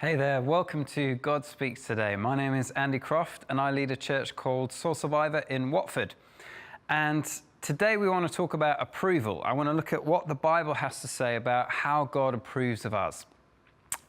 Hey there, welcome to God Speaks Today. My name is Andy Croft and I lead a church called Soul Survivor in Watford. And today we want to talk about approval. I want to look at what the Bible has to say about how God approves of us.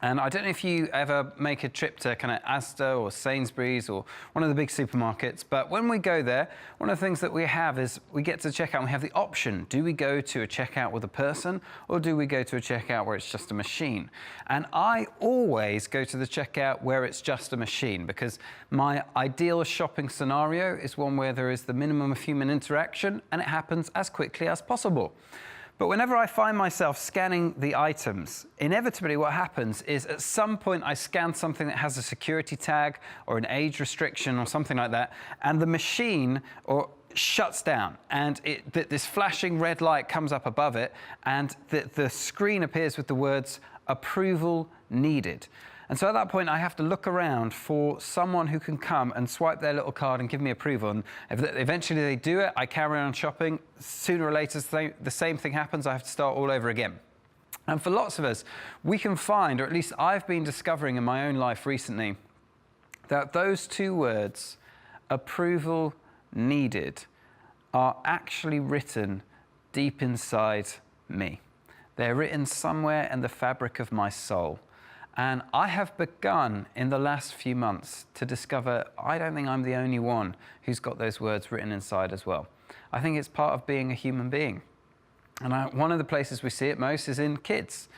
And I don't know if you ever make a trip to kind of Asda or Sainsbury's or one of the big supermarkets, but when we go there, one of the things that we have is we get to check out and we have the option. Do we go to a checkout with a person or do we go to a checkout where it's just a machine? And I always go to the checkout where it's just a machine because my ideal shopping scenario is one where there is the minimum of human interaction and it happens as quickly as possible. But whenever I find myself scanning the items, inevitably what happens is at some point I scan something that has a security tag or an age restriction or something like that, and the machine shuts down and this flashing red light comes up above it and the screen appears with the words approval needed. And so at that point, I have to look around for someone who can come and swipe their little card and give me approval. And if eventually they do it, I carry on shopping. Sooner or later, the same thing happens. I have to start all over again. And for lots of us, we can find, or at least I've been discovering in my own life recently, that those two words, approval needed, are actually written deep inside me. They're written somewhere in the fabric of my soul. And I have begun in the last few months to discover I don't think I'm the only one who's got those words written inside as well. I think it's part of being a human being. And one of the places we see it most is in kids.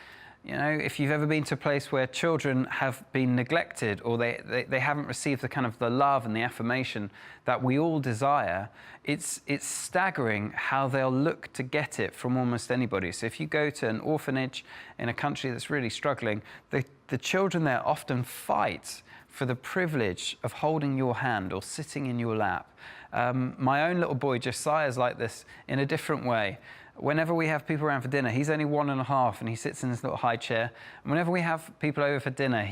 You know, if you've ever been to a place where children have been neglected or they haven't received the kind of the love and the affirmation that we all desire, it's staggering how they'll look to get it from almost anybody. So if you go to an orphanage in a country that's really struggling, the children there often fight for the privilege of holding your hand or sitting in your lap. My own little boy Josiah's like this in a different way. Whenever we have people around for dinner, he's only 1.5 and he sits in this little high chair. And whenever we have people over for dinner,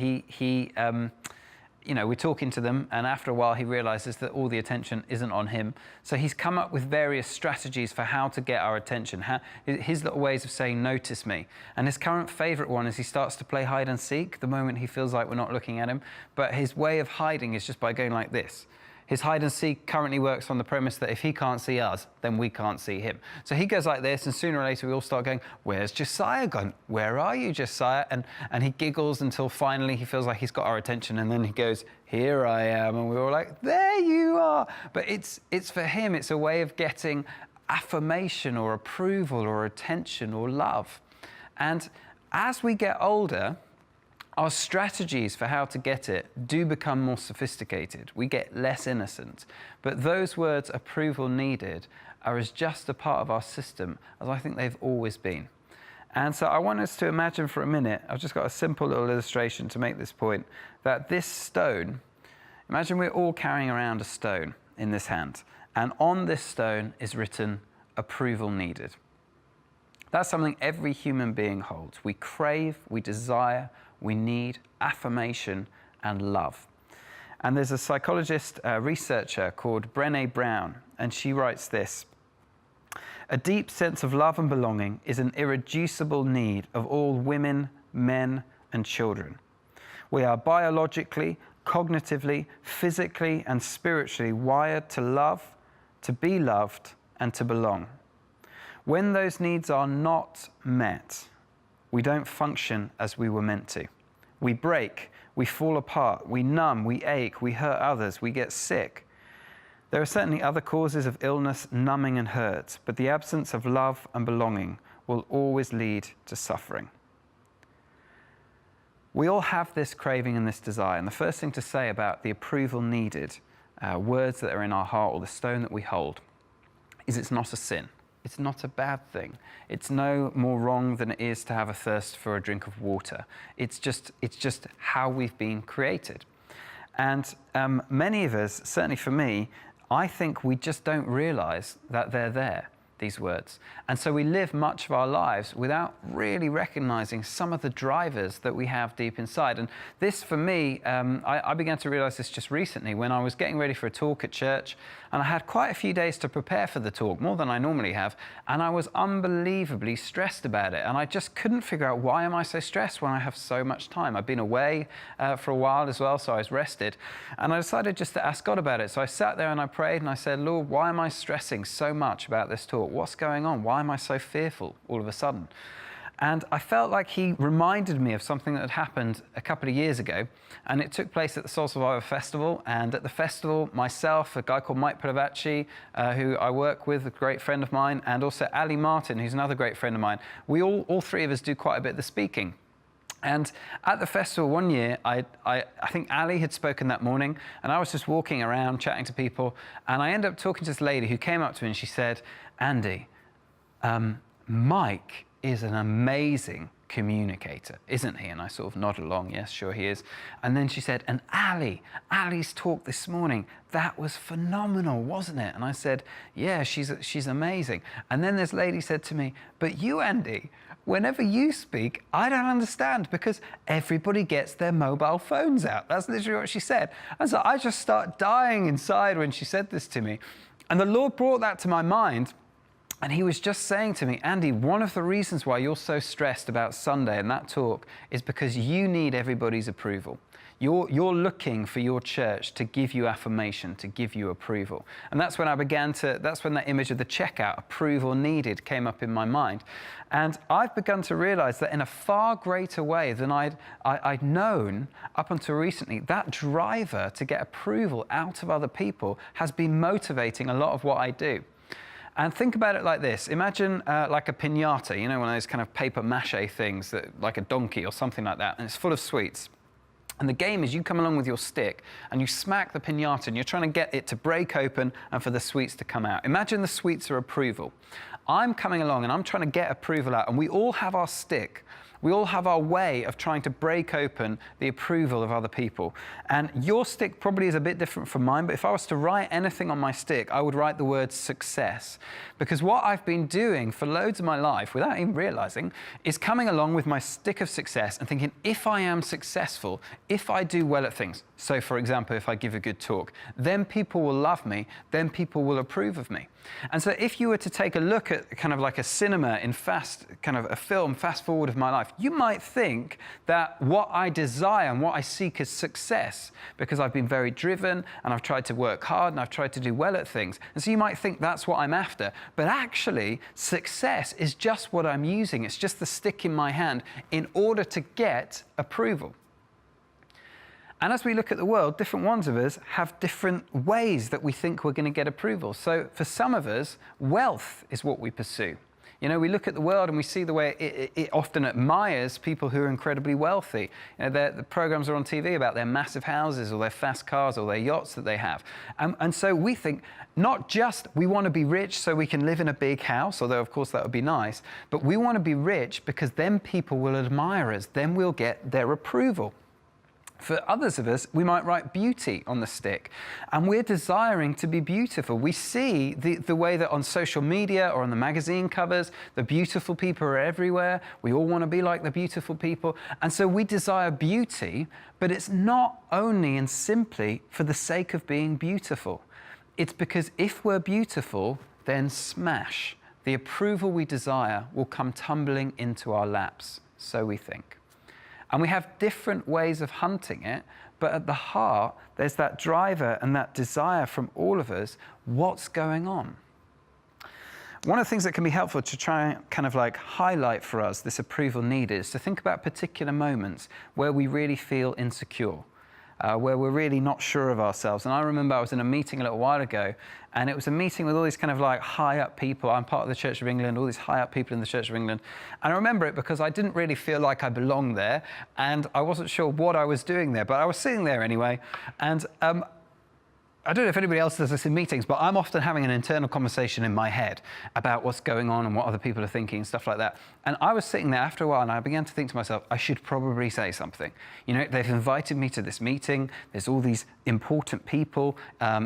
we're talking to them, and after a while he realizes that all the attention isn't on him. So he's come up with various strategies for how to get our attention, his little ways of saying, notice me. And his current favorite one is he starts to play hide and seek the moment he feels like we're not looking at him. But his way of hiding is just by going like this. His hide and seek currently works on the premise that if he can't see us, then we can't see him. So he goes like this, and sooner or later we all start going, where's Josiah gone? Where are you, Josiah? And he giggles until finally he feels like he's got our attention, and then he goes, here I am. And we're all like, there you are. But it's for him, it's a way of getting affirmation or approval or attention or love. And as we get older, our strategies for how to get it do become more sophisticated. We get less innocent. But those words, approval needed, are as just a part of our system as I think they've always been. And so I want us to imagine for a minute, I've just got a simple little illustration to make this point, that this stone, imagine we're all carrying around a stone in this hand, and on this stone is written, approval needed. That's something every human being holds. We crave, we desire, we need affirmation and love. And there's a psychologist, researcher called Brenna Brown, and she writes this: a deep sense of love and belonging is an irreducible need of all women, men, and children. We are biologically, cognitively, physically, and spiritually wired to love, to be loved, and to belong. When those needs are not met, we don't function as we were meant to. We break, we fall apart, we numb, we ache, we hurt others, we get sick. There are certainly other causes of illness, numbing and hurt, but the absence of love and belonging will always lead to suffering. We all have this craving and this desire, and the first thing to say about the approval needed, words that are in our heart or the stone that we hold, is it's not a sin. It's not a bad thing. It's no more wrong than it is to have a thirst for a drink of water. It's just how we've been created. And many of us, certainly for me, I think we just don't realize that they're there. these words. And so we live much of our lives without really recognizing some of the drivers that we have deep inside. And this, for me, I began to realize this just recently when I was getting ready for a talk at church, and I had quite a few days to prepare for the talk, more than I normally have, and I was unbelievably stressed about it. And I just couldn't figure out, why am I so stressed when I have so much time? I've been away for a while as well, so I was rested. And I decided just to ask God about it. So I sat there and I prayed and I said, Lord, why am I stressing so much about this talk? What's going on? Why am I so fearful all of a sudden? And I felt like he reminded me of something that had happened a couple of years ago. And it took place at the Soul Survivor Festival. And at the festival, myself, a guy called Mike Pilavacci, who I work with, a great friend of mine, and also Ali Martin, who's another great friend of mine, we all three of us do quite a bit of the speaking. And at the festival one year, I think Ali had spoken that morning, and I was just walking around chatting to people, and I ended up talking to this lady who came up to me and she said, Andy, Mike is an amazing communicator, isn't he? And I sort of nodded along, yes, sure he is. And then she said, and Ali's talk this morning, that was phenomenal, wasn't it? And I said, yeah, she's amazing. And then this lady said to me, but you, Andy, whenever you speak, I don't understand because everybody gets their mobile phones out. That's literally what she said. And so I just start dying inside when she said this to me. And the Lord brought that to my mind. And he was just saying to me, Andy, one of the reasons why you're so stressed about Sunday and that talk is because you need everybody's approval. You're looking for your church to give you affirmation, to give you approval. And that's when that's when that image of the checkout, approval needed, came up in my mind. And I've begun to realize that in a far greater way than I'd known up until recently, that driver to get approval out of other people has been motivating a lot of what I do. And think about it like this. Imagine like a piñata, you know, one of those kind of paper mache things, that, like a donkey or something like that, and it's full of sweets. And the game is you come along with your stick and you smack the piñata and you're trying to get it to break open and for the sweets to come out. Imagine the sweets are approval. I'm coming along and I'm trying to get approval out, and we all have our stick. We all have our way of trying to break open the approval of other people. And your stick probably is a bit different from mine, but if I was to write anything on my stick, I would write the word success. Because what I've been doing for loads of my life, without even realizing, is coming along with my stick of success and thinking, if I am successful, if I do well at things, so for example, if I give a good talk, then people will love me, then people will approve of me. And so if you were to take a look at kind of like a cinema in a film fast forward of my life, you might think that what I desire and what I seek is success, because I've been very driven and I've tried to work hard and I've tried to do well at things. And so you might think that's what I'm after. But actually, success is just what I'm using. It's just the stick in my hand in order to get approval. And as we look at the world, different ones of us have different ways that we think we're going to get approval. So for some of us, wealth is what we pursue. You know, we look at the world and we see the way it often admires people who are incredibly wealthy. You know, the programs are on TV about their massive houses or their fast cars or their yachts that they have. And so we think not just we want to be rich so we can live in a big house, although of course that would be nice, but we want to be rich because then people will admire us, then we'll get their approval. For others of us, we might write beauty on the stick, and we're desiring to be beautiful. We see the way that on social media or on the magazine covers, the beautiful people are everywhere. We all want to be like the beautiful people. And so we desire beauty, but it's not only and simply for the sake of being beautiful. It's because if we're beautiful, then smash. The approval we desire will come tumbling into our laps, so we think. And we have different ways of hunting it, but at the heart, there's that driver and that desire from all of us. What's going on? One of the things that can be helpful to try and kind of like highlight for us this approval needed is to think about particular moments where we really feel insecure, where we're really not sure of ourselves. And I remember I was in a meeting a little while ago, and it was a meeting with all these kind of like high up people. I'm part of the Church of England, all these high up people in the Church of England. And I remember it because I didn't really feel like I belonged there, and I wasn't sure what I was doing there, but I was sitting there anyway. And I don't know if anybody else does this in meetings, but I'm often having an internal conversation in my head about what's going on and what other people are thinking and stuff like that. And I was sitting there after a while and I began to think to myself, I should probably say something. You know, they've invited me to this meeting. There's all these important people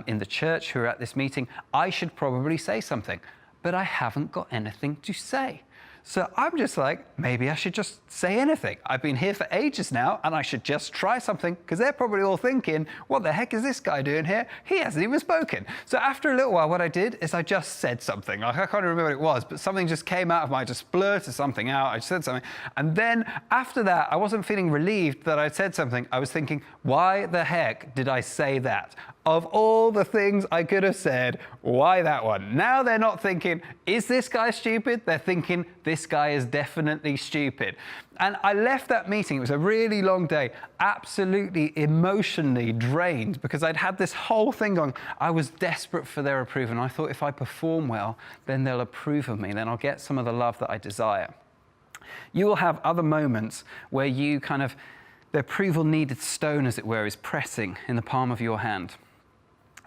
in the church who are at this meeting. I should probably say something. but I haven't got anything to say. So I'm just like, maybe I should just say anything. I've been here for ages now, and I should just try something, because they're probably all thinking, what the heck is this guy doing here? He hasn't even spoken. So after a little while, what I did is I just said something. Like, I can't remember what it was, but something just came out of I just blurted something out. I said something. And then after that, I wasn't feeling relieved that I'd said something. I was thinking, why the heck did I say that? Of all the things I could have said, why that one? Now they're not thinking, is this guy stupid? They're thinking, this guy is definitely stupid. And I left that meeting, it was a really long day, absolutely emotionally drained, because I'd had this whole thing going. I was desperate for their approval, and I thought if I perform well, then they'll approve of me, then I'll get some of the love that I desire. You will have other moments where you the approval needed stone, as it were, is pressing in the palm of your hand.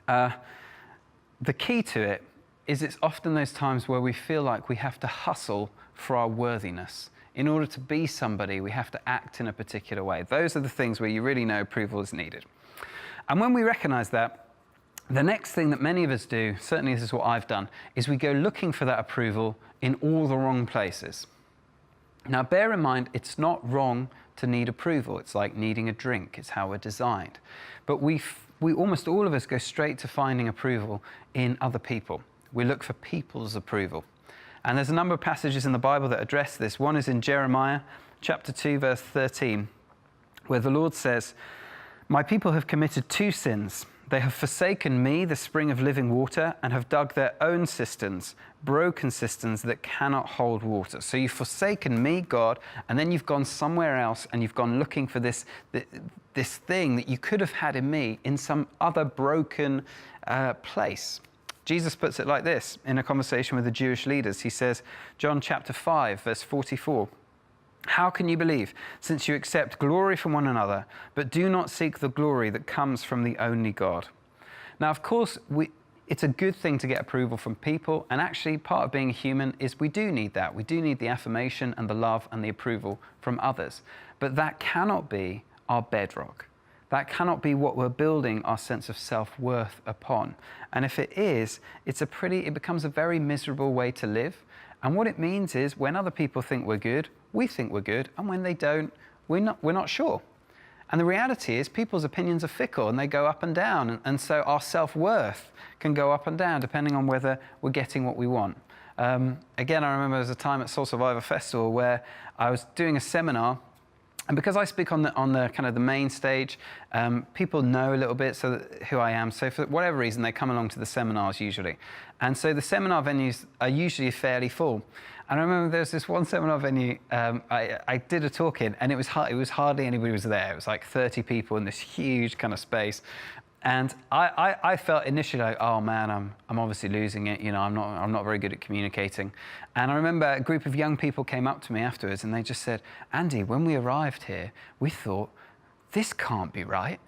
The key to it is it's often those times where we feel like we have to hustle for our worthiness. In order to be somebody, we have to act in a particular way. Those are the things where you really know approval is needed. And when we recognize that, the next thing that many of us do, certainly this is what I've done, is we go looking for that approval in all the wrong places. Now, bear in mind, it's not wrong to need approval. It's like needing a drink. It's how we're designed. But we almost all of us go straight to finding approval in other people. We look for people's approval. And there's a number of passages in the Bible that address this. One is in Jeremiah chapter 2, verse 13, where the Lord says, "My people have committed two sins. They have forsaken me, the spring of living water, and have dug their own cisterns, broken cisterns that cannot hold water." So you've forsaken me, God, and then you've gone somewhere else, and you've gone looking for this thing that you could have had in me in some other broken place. Jesus puts it like this in a conversation with the Jewish leaders. He says, John chapter 5, verse 44, "How can you believe, since you accept glory from one another, but do not seek the glory that comes from the only God?" Now, of course, it's a good thing to get approval from people, and actually part of being a human is we do need that. We do need the affirmation and the love and the approval from others. But that cannot be our bedrock. That cannot be what we're building our sense of self-worth upon. And if it is, it becomes a very miserable way to live. And what it means is when other people think we're good, we think we're good, and when they don't, we're not sure. And the reality is people's opinions are fickle and they go up and down. And so our self-worth can go up and down depending on whether we're getting what we want. Again, I remember there was a time at Soul Survivor Festival where I was doing a seminar. And because I speak on the kind of the main stage, people know a little bit who I am. So for whatever reason, they come along to the seminars usually. And so the seminar venues are usually fairly full. And I remember there was this one seminar venue I did a talk in, and it was hardly anybody was there. It was like 30 people in this huge kind of space. And I felt initially like, oh man, I'm obviously losing it. You know, I'm not very good at communicating. And I remember a group of young people came up to me afterwards, and they just said, "Andy, when we arrived here, we thought, this can't be right.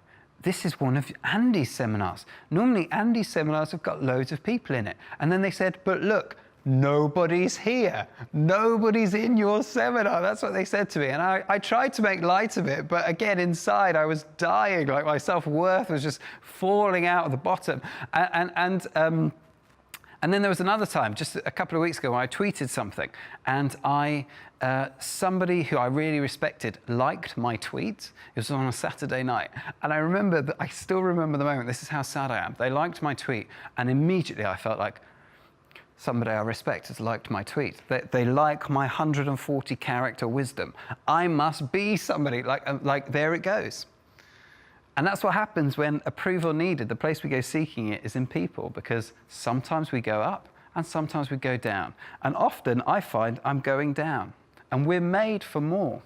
This is one of Andy's seminars. Normally, Andy's seminars have got loads of people in it." And then they said, "But look, nobody's here. Nobody's in your seminar." That's what they said to me. And I tried to make light of it, but again, inside I was dying, like my self-worth was just falling out of the bottom. And then there was another time, just a couple of weeks ago, when I tweeted something, and somebody who I really respected liked my tweet. It was on a Saturday night. And I still remember the moment. This is how sad I am. They liked my tweet, and immediately I felt like, somebody I respect has liked my tweet. They like my 140 character wisdom. I must be somebody, like there it goes. And that's what happens when approval needed. The place we go seeking it is in people, because sometimes we go up and sometimes we go down. And often I find I'm going down. And we're made for more.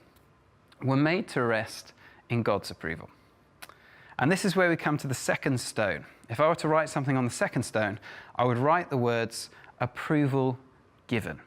We're made to rest in God's approval. And this is where we come to the second stone. If I were to write something on the second stone, I would write the words, approval given.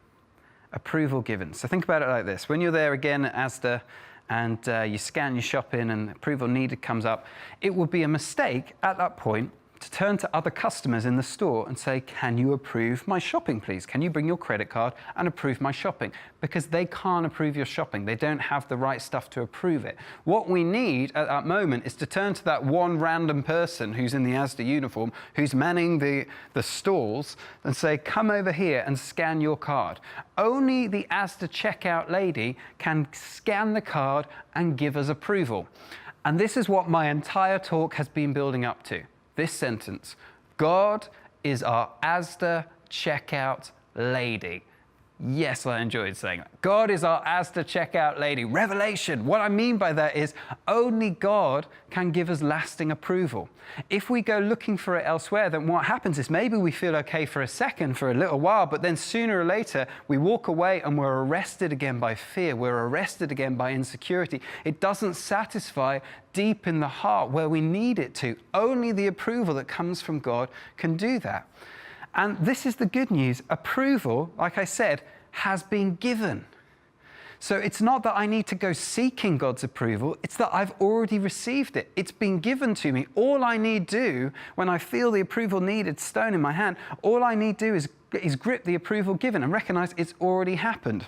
Approval given. So think about it like this. When you're there again at Asda and you scan your shopping and approval needed comes up, it would be a mistake at that point to turn to other customers in the store and say, can you approve my shopping, please? Can you bring your credit card and approve my shopping? Because they can't approve your shopping. They don't have the right stuff to approve it. What we need at that moment is to turn to that one random person who's in the Asda uniform, who's manning the stalls, and say, come over here and scan your card. Only the Asda checkout lady can scan the card and give us approval. And this is what my entire talk has been building up to. This sentence: God is our Asda checkout lady. Yes, I enjoyed saying that. God is our Asda checkout lady. Revelation. What I mean by that is only God can give us lasting approval. If we go looking for it elsewhere, then what happens is maybe we feel okay for a second, for a little while, but then sooner or later we walk away and we're arrested again by fear. We're arrested again by insecurity. It doesn't satisfy deep in the heart where we need it to. Only the approval that comes from God can do that. And this is the good news. Approval, like I said, has been given. So it's not that I need to go seeking God's approval, it's that I've already received it. It's been given to me. All I need do when I feel the approval needed stone in my hand, all I need do is grip the approval given and recognize it's already happened.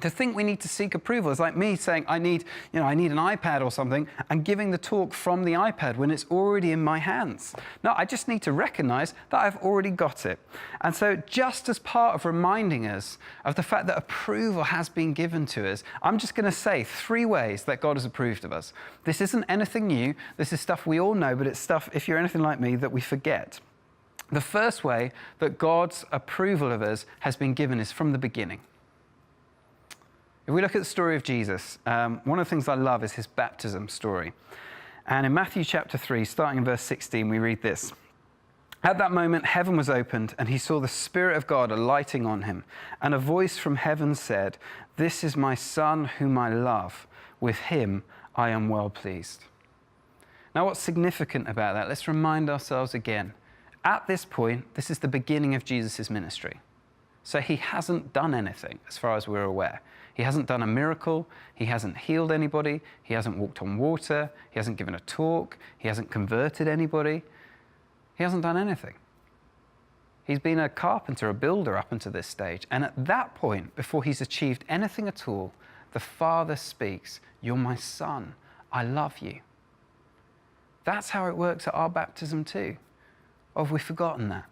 To think we need to seek approval is like me saying I need an iPad or something and giving the talk from the iPad when it's already in my hands. No, I just need to recognize that I've already got it. And so just as part of reminding us of the fact that approval has been given to us, I'm just going to say 3 ways that God has approved of us. This isn't anything new. This is stuff we all know, but it's stuff, if you're anything like me, that we forget. The first way that God's approval of us has been given is from the beginning. If we look at the story of Jesus, one of the things I love is his baptism story. And in Matthew chapter 3, starting in verse 16, we read this. At that moment, heaven was opened, and he saw the Spirit of God alighting on him. And a voice from heaven said, "This is my Son whom I love. With him I am well pleased." Now, what's significant about that? Let's remind ourselves again. At this point, this is the beginning of Jesus' ministry. So he hasn't done anything, as far as we're aware. He hasn't done a miracle. He hasn't healed anybody. He hasn't walked on water. He hasn't given a talk. He hasn't converted anybody. He hasn't done anything. He's been a carpenter, a builder up until this stage. And at that point, before he's achieved anything at all, the Father speaks, "You're my Son. I love you." That's how it works at our baptism too. Or have we forgotten that?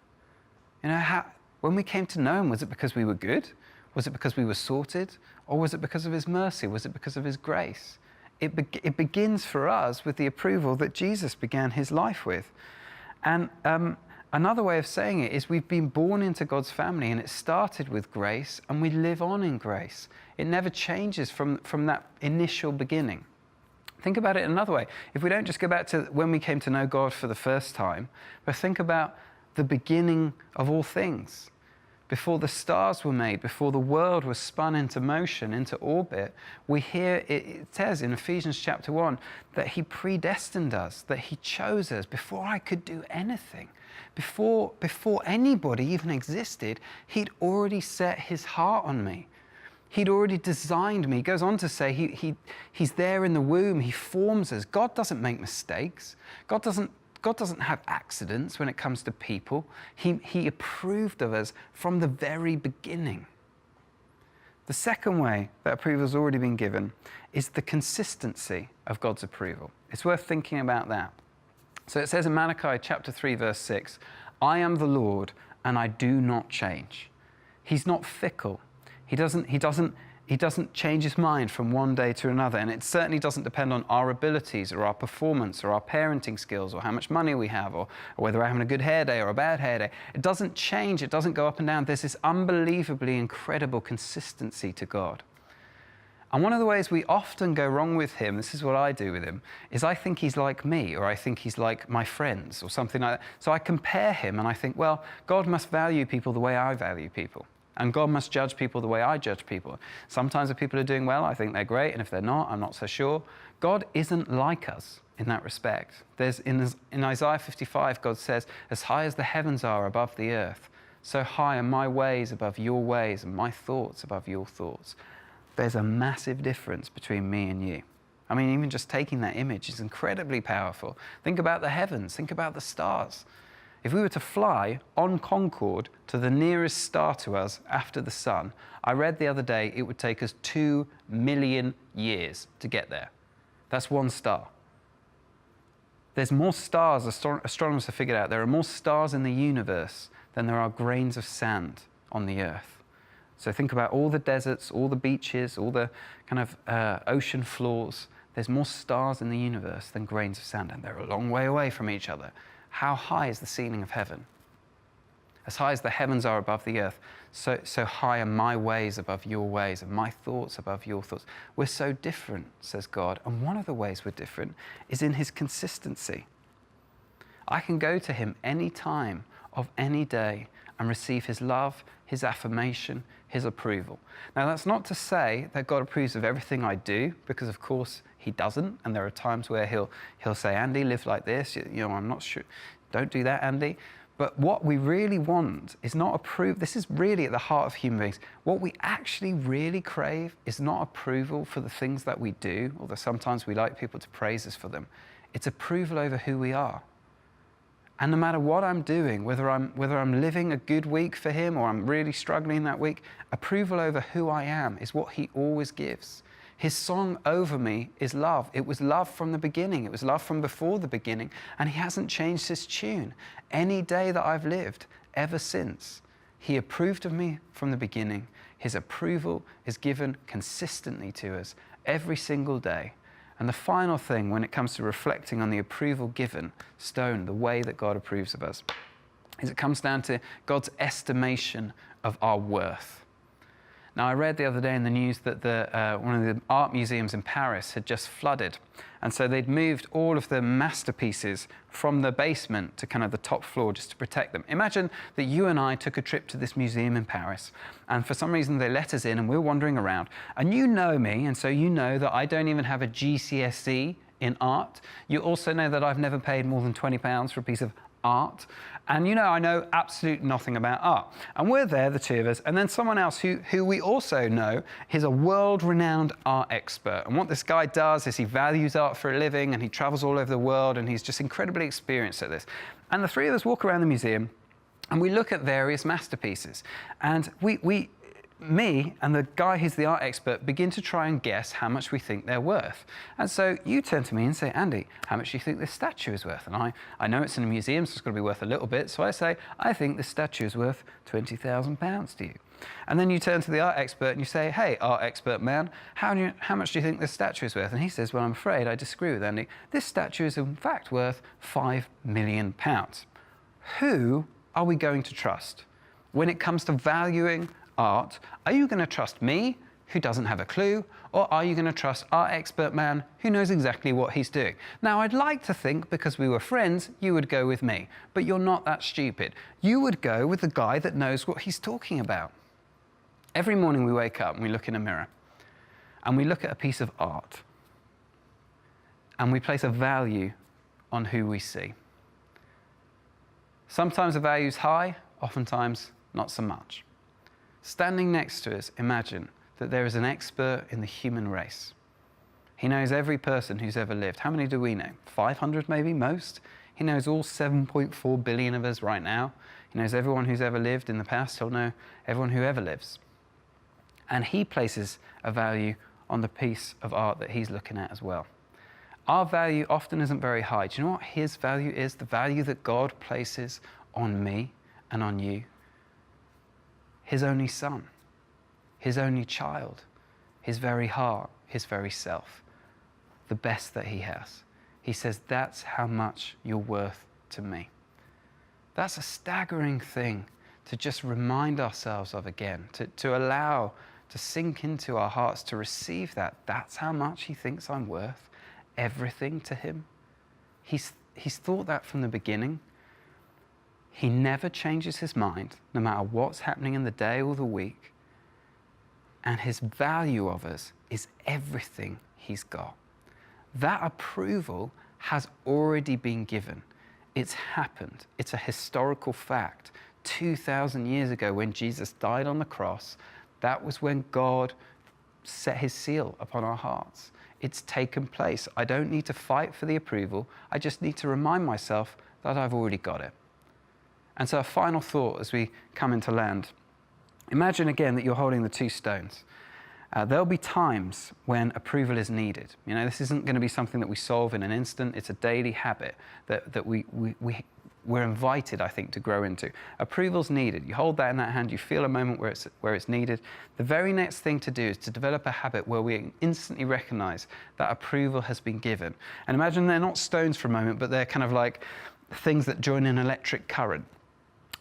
When we came to know him, was it because we were good? Was it because we were sorted? Or was it because of his mercy? Was it because of his grace? It begins for us with the approval that Jesus began his life with. And another way of saying it is we've been born into God's family, and it started with grace, and we live on in grace. It never changes from that initial beginning. Think about it another way. If we don't just go back to when we came to know God for the first time, but think about the beginning of all things. Before the stars were made, before the world was spun into motion, into orbit, we hear it says in Ephesians chapter 1 that he predestined us, that he chose us before I could do anything. Before anybody even existed, he'd already set his heart on me. He'd already designed me. He goes on to say he's there in the womb. He forms us. God doesn't make mistakes. God doesn't have accidents when it comes to people. He approved of us from the very beginning. The second way that approval has already been given is the consistency of God's approval. It's worth thinking about that. So it says in Malachi chapter 3, verse 6, "I am the Lord, and I do not change." He's not fickle. He doesn't change his mind from one day to another, and it certainly doesn't depend on our abilities or our performance or our parenting skills or how much money we have or whether we're having a good hair day or a bad hair day. It doesn't change. It doesn't go up and down. There's this unbelievably incredible consistency to God. And one of the ways we often go wrong with him, this is what I do with him, is I think he's like me, or I think he's like my friends or something like that. So I compare him and I think, well, God must value people the way I value people. And God must judge people the way I judge people. Sometimes if people are doing well, I think they're great. And if they're not, I'm not so sure. God isn't like us in that respect. In Isaiah 55, God says, "As high as the heavens are above the earth, so high are my ways above your ways and my thoughts above your thoughts." There's a massive difference between me and you. I mean, even just taking that image is incredibly powerful. Think about the heavens, think about the stars. If we were to fly on Concorde to the nearest star to us after the sun, I read the other day it would take us 2 million years to get there. That's one star. There's more stars, astronomers have figured out, there are more stars in the universe than there are grains of sand on the earth. So think about all the deserts, all the beaches, all the kind of ocean floors. There's more stars in the universe than grains of sand, and they're a long way away from each other. How high is the ceiling of heaven? As high as the heavens are above the earth, so high are my ways above your ways, and my thoughts above your thoughts. We're so different, says God, and one of the ways we're different is in his consistency. I can go to him any time of any day and receive his love, his affirmation, his approval. Now, that's not to say that God approves of everything I do, because of course he doesn't, and there are times where he'll say, Andy, live like this, I'm not sure, don't do that, Andy. But what we really want is not approval. This is really at the heart of human beings. What we actually really crave is not approval for the things that we do, although sometimes we like people to praise us for them. It's approval over who we are. And no matter what I'm doing, whether I'm living a good week for him or I'm really struggling that week, approval over who I am is what he always gives. His song over me is love. It was love from the beginning. It was love from before the beginning. And he hasn't changed his tune any day that I've lived ever since. He approved of me from the beginning. His approval is given consistently to us every single day. And the final thing when it comes to reflecting on the approval given, Stone, the way that God approves of us, is it comes down to God's estimation of our worth. Now, I read the other day in the news that one of the art museums in Paris had just flooded. And so they'd moved all of the masterpieces from the basement to kind of the top floor just to protect them. Imagine that you and I took a trip to this museum in Paris, and for some reason they let us in and we're wandering around. And you know me, and so you know that I don't even have a GCSE in art. You also know that I've never paid more than £20 for a piece of art. And you know, I know absolutely nothing about art. And we're there, the two of us, and then someone else who we also know is a world-renowned art expert. And what this guy does is he values art for a living, and he travels all over the world, and he's just incredibly experienced at this. And the three of us walk around the museum, and we look at various masterpieces. And me and the guy who's the art expert begin to try and guess how much we think they're worth. And so you turn to me and say, Andy, how much do you think this statue is worth? And I know it's in a museum, so it's got to be worth a little bit. So I say, I think this statue is worth £20,000 to you. And then you turn to the art expert and you say, hey, art expert man, how much do you think this statue is worth? And he says, well, I'm afraid I disagree with Andy. This statue is in fact worth £5 million. Who are we going to trust? When it comes to valuing art, are you going to trust me, who doesn't have a clue, or are you going to trust our expert man who knows exactly what he's doing? Now, I'd like to think, because we were friends, you would go with me, but you're not that stupid. You would go with the guy that knows what he's talking about. Every morning we wake up and we look in a mirror, and we look at a piece of art, and we place a value on who we see. Sometimes the value's high, oftentimes not so much. Standing next to us, imagine that there is an expert in the human race. He knows every person who's ever lived. How many do we know? 500 maybe, most? He knows all 7.4 billion of us right now. He knows everyone who's ever lived in the past. He'll know everyone who ever lives. And he places a value on the piece of art that he's looking at as well. Our value often isn't very high. Do you know what his value is? The value that God places on me and on you. His only son, his only child, his very heart, his very self, the best that he has. He says, that's how much you're worth to me. That's a staggering thing to just remind ourselves of again, to allow, to sink into our hearts, to receive that. That's how much he thinks I'm worth, everything to him. He's thought that from the beginning. He never changes his mind, no matter what's happening in the day or the week. And his value of us is everything he's got. That approval has already been given. It's happened. It's a historical fact. 2,000 years ago, when Jesus died on the cross, that was when God set his seal upon our hearts. It's taken place. I don't need to fight for the approval. I just need to remind myself that I've already got it. And so a final thought as we come into land. Imagine again that you're holding the two stones. There'll be times when approval is needed. You know, this isn't going to be something that we solve in an instant. It's a daily habit that we're invited, I think, to grow into. Approval's needed. You hold that in that hand, you feel a moment where it's needed. The very next thing to do is to develop a habit where we instantly recognize that approval has been given. And imagine they're not stones for a moment, but they're kind of like things that join an electric current.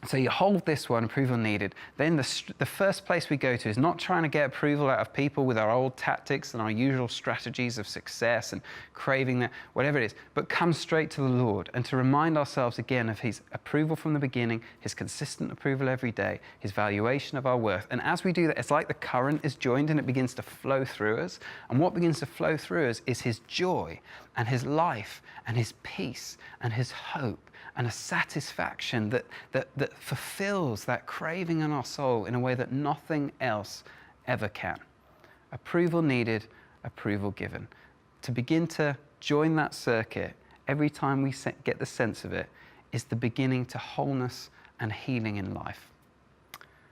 So you hold this one, approval needed. Then the first place we go to is not trying to get approval out of people with our old tactics and our usual strategies of success and craving that, whatever it is, but come straight to the Lord and to remind ourselves again of his approval from the beginning, his consistent approval every day, his valuation of our worth. And as we do that, it's like the current is joined and it begins to flow through us. And what begins to flow through us is his joy and his life and his peace and his hope and a satisfaction that fulfills that craving in our soul in a way that nothing else ever can. Approval needed, approval given. To begin to join that circuit every time we get the sense of it is the beginning to wholeness and healing in life.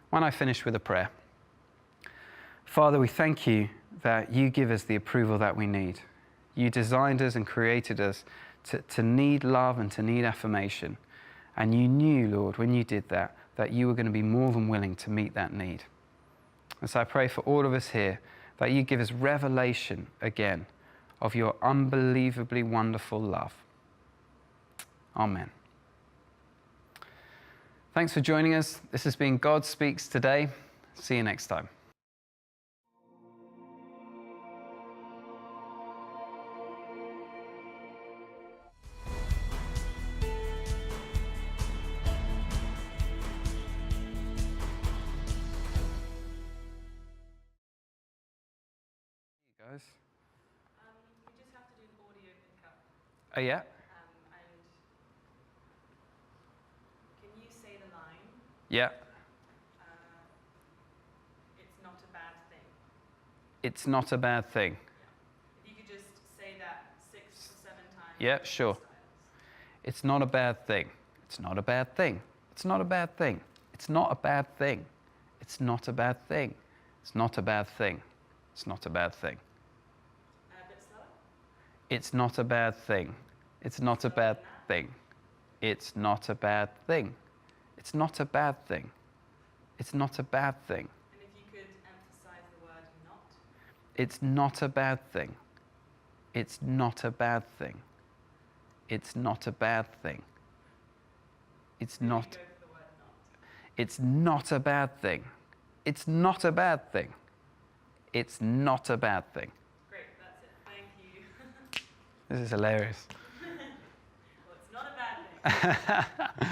Why don't I finish with a prayer? Father, we thank you that you give us the approval that we need. You designed us and created us to need love and to need affirmation. And you knew, Lord, when you did that you were going to be more than willing to meet that need. And so I pray for all of us here that you give us revelation again of your unbelievably wonderful love. Amen. Thanks for joining us. This has been God Speaks Today. See you next time. Guys. We just have to do an audio pickup. Oh, yeah? And can you say the line? Yeah. It's not a bad thing. It's not a bad thing. Yeah. If you could just say that 6 or 7 times. Yeah, sure. It's not a bad thing. It's not a bad thing. It's not a bad thing. It's not a bad thing. It's not a bad thing. It's not a bad thing. It's not a bad thing. A bit slower. It's not a bad thing. It's not a bad thing. It's not a bad thing. It's not a bad thing. It's not a bad thing. And if you could emphasize the word not. It's not a bad thing. It's not a bad thing. It's not a bad thing. It's not. Go for the word not. It's not a bad thing. It's not a bad thing. It's not a bad thing. Great, that's it. Thank you. This is hilarious. Well, it's not a bad thing.